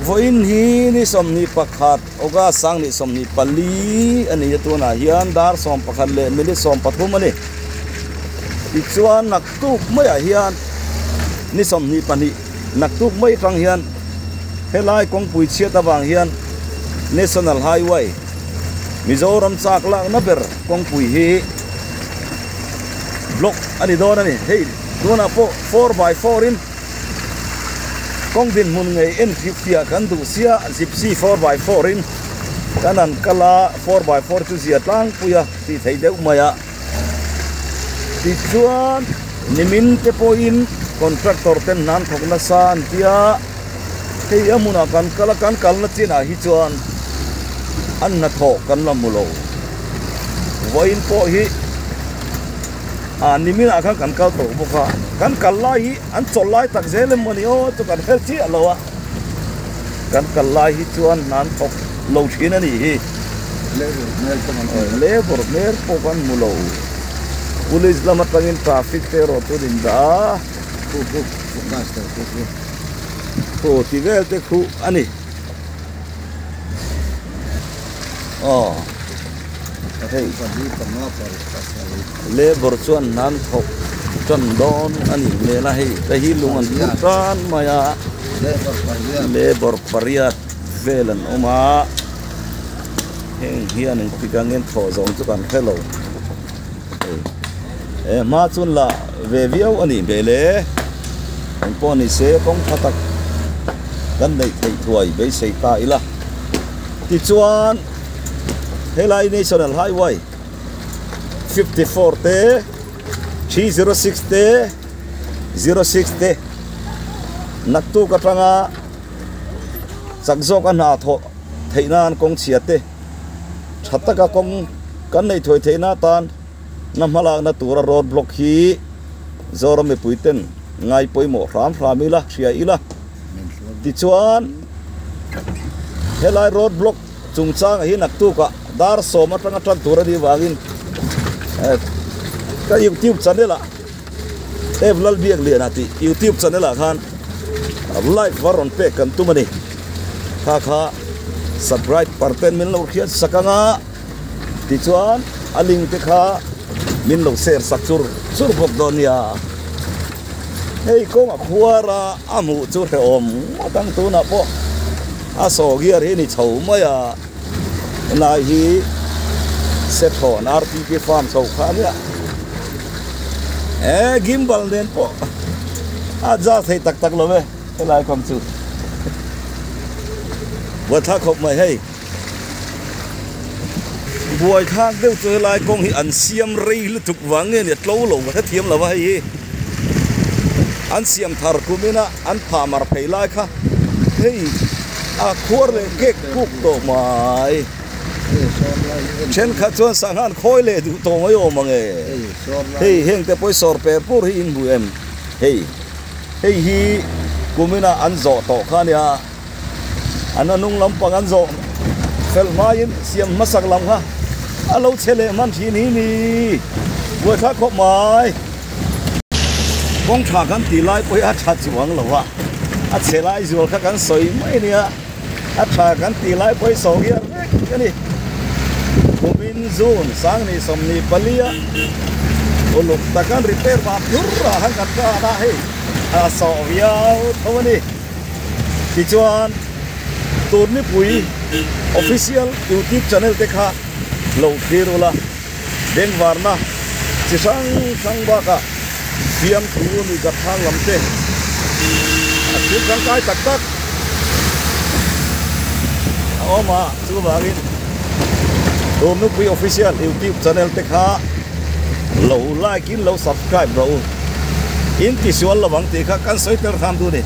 voin hi ni somni pakhat oga sang ni somni pali ani yatuna hian dar som pakhat le mili som pathum ani ti chuan naktuk mai a hian ni somni pani naktuk mai tang hian helai kongpui chiat awang hian national highway Mizoram chakla na ber kongpui hi block ani don ani hey dona po 4x4 in kong din mun ngai en fifia kan du sia gypsy 4x4 in kanan kala 4x4 chu zia tlang puya ti thei deu maya ti chuan nimin te po in contractor ten nan thokna san tia hei amuna kan kala kan kalna china hi chuan an na tho kan la mulo voin po hi nimin akha kan kal to boka kan kallai an cholai tak zelem mani o to kan hel chi alowa kan kallai hi chuan nan thok lo thin ani hi lebor mer po kan mulo police lama tangin traffic te ro to din da ko ti vel te khu ani hey lebor chuan nan thok chân don ani mela hei ta hi lungan putan maya lebor pariat velan oma heng hian eng pikangen tho zong chu kan hello ma chun la ve viau ani bele en poni se kong phatak kan nei thei thuai be sei ta ila ti chuan helai national highway 54 te 306 te 06 te naktu ka tanga sakjok ana tho theinan kong chiate thataka kong kan nei thoi theina tan namhala na tura road block hi zoram me puiten ngai poimo ram ramila sia ila ti chuan helai road block chungchang hi naktu ka dar soma tanga tan tura di wangin ka YouTube channel a evlal biak le na ti YouTube channel a khan live varon pe kan tumani kha subscribe parten min lo khiat sakanga ti chuan aling te kha min lo share sakchur sur bok donia hei kong a khuara amu chu the om tang tu na po aso giar he ni chho maya na hi seton RTK farm so khania gimbal den po aja thei tak tak lo ve lai kom chu wa tha khop mai hei buai thak deu chu lai kong hi an siam rei lu tuk wange ne tlo lo wa thiam la wa hi an siam thar kumina an phamar phei lai kha hei a khor le kek kuk to mai chen kha chuan sangan khoi le du to mai o mange hei heng te poi sor pe pur hi in bu em hei hi kumina an zo to khania ananung lam pang an zo fel main siam masak lam ha alo chele man thi ni ni wo tha khop mai bong tha kan ti lai poi a tha chuang lo wa a chelai zol kha kan soi mai nia a tha kan ti lai poi so hian ni kumin zone sang ni somni palia uluk takan repair ba purra han kat ka da he a so viau thoni ti chuan tur ni pui official YouTube channel te kha lo thirula deng warna chi sang ba ka siam thu ni ka thang lam te a chu kan kai tak tak oma chu bagin tur ni pui official YouTube channel te kha lo like in lo subscribe bro in ti sual lawang te kha kan soiter tham du ni